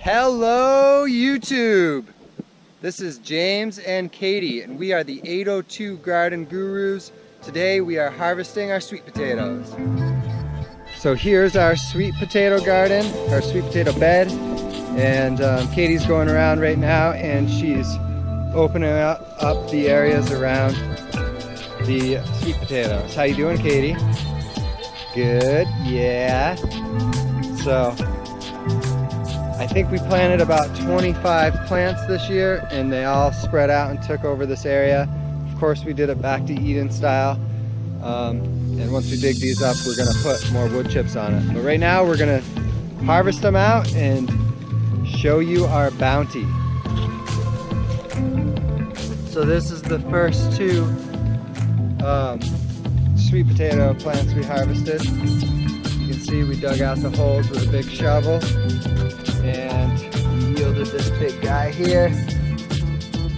Hello YouTube! This is James and Katie and we are the 802 Garden Gurus. Today we are harvesting our sweet potatoes. So here's our sweet potato garden, our sweet potato bed, and Katie's going around right now and she's opening up the areas around the sweet potatoes. How you doing, Katie? Good, yeah. So I think we planted about 25 plants this year and they all spread out and took over this area. Of course we did it back to Eden style. And once we dig these up, we're gonna put more wood chips on it. But right now we're gonna harvest them out and show you our bounty. So this is the first two sweet potato plants we harvested. You can see we dug out the holes with a big shovel and yielded this big guy here.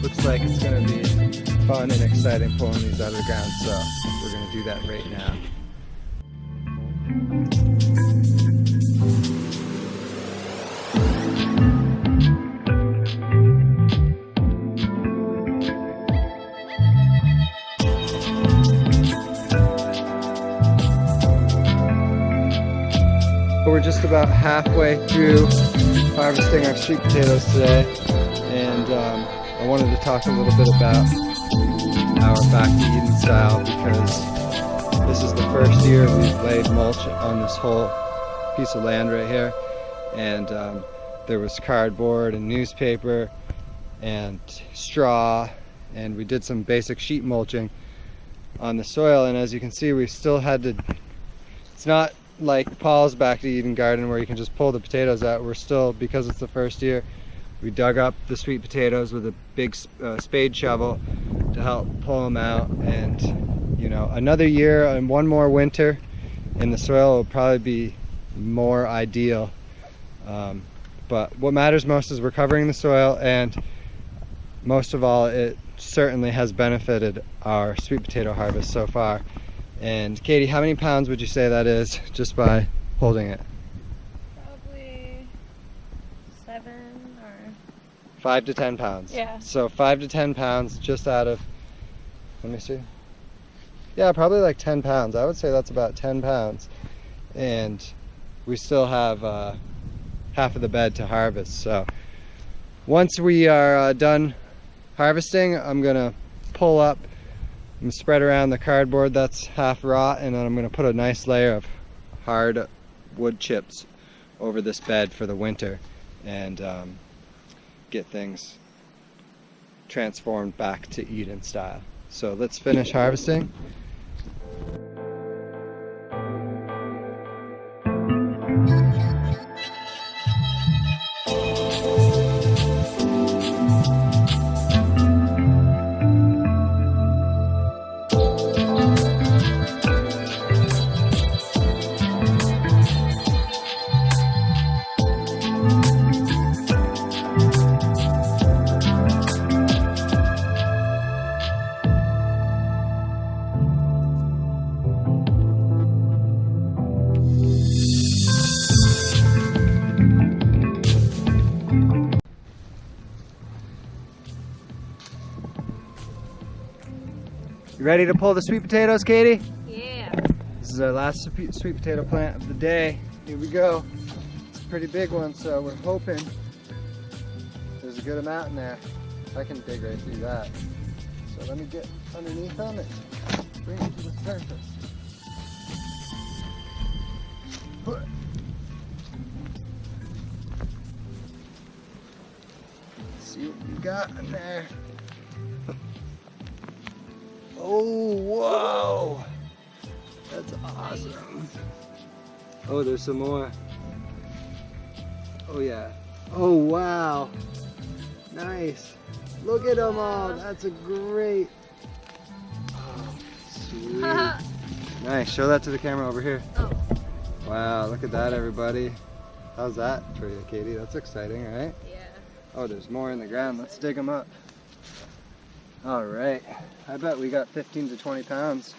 Looks like it's gonna be fun and exciting pulling these out of the ground, so we're gonna do that right now. We're just about halfway through harvesting our sweet potatoes today, and I wanted to talk a little bit about our back to Eden style because this is the first year we've laid mulch on this whole piece of land right here, and there was cardboard and newspaper and straw, and we did some basic sheet mulching on the soil, and as you can see we still had to, it's not like Paul's back to Eden garden where you can just pull the potatoes out. We're still, because it's the first year, we dug up the sweet potatoes with a big spade shovel to help pull them out, and you know, another year and one more winter in the soil will probably be more ideal, but what matters most is we're covering the soil, and most of all it certainly has benefited our sweet potato harvest so far. And Katie, how many pounds would you say that is just by holding it? Probably 7 or 5 to 10 pounds. Yeah. So 5 to 10 pounds just out of, let me see. Yeah, probably like 10 pounds. I would say that's about 10 pounds. And we still have half of the bed to harvest. So once we are done harvesting, I'm gonna pull up and spread around the cardboard that's half rot, and then I'm going to put a nice layer of hard wood chips over this bed for the winter and get things transformed back to Eden style. So let's finish harvesting. You ready to pull the sweet potatoes, Katie? yeah. This is our last sweet potato plant of the day. Here we go. It's a pretty big one, so we're hoping there's a good amount in there. I can dig right through that. So let me get underneath them and bring it to the surface. See what we got in there. Oh, whoa! That's awesome. Oh, there's some more. Oh yeah. Oh wow. Nice. Look at them all. That's a great. Oh, sweet. Nice. Show that to the camera over here. Oh. Wow, look at that, everybody. How's that for you, Katie? That's exciting, right? Yeah. Oh, there's more in the ground. Let's dig them up. All right. I bet we got 15 to 20 pounds.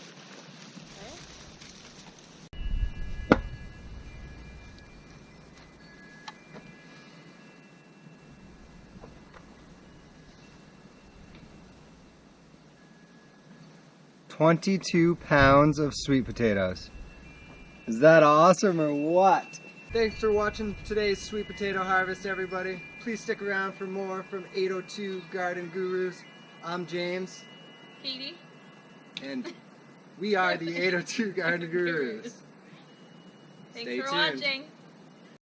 22 pounds of sweet potatoes. Is that awesome or what? Thanks for watching today's sweet potato harvest, everybody. Please stick around for more from 802 Garden Gurus. I'm James. Katie. And we are the 802 Garden Gurus. Thanks Stay for tuned. watching.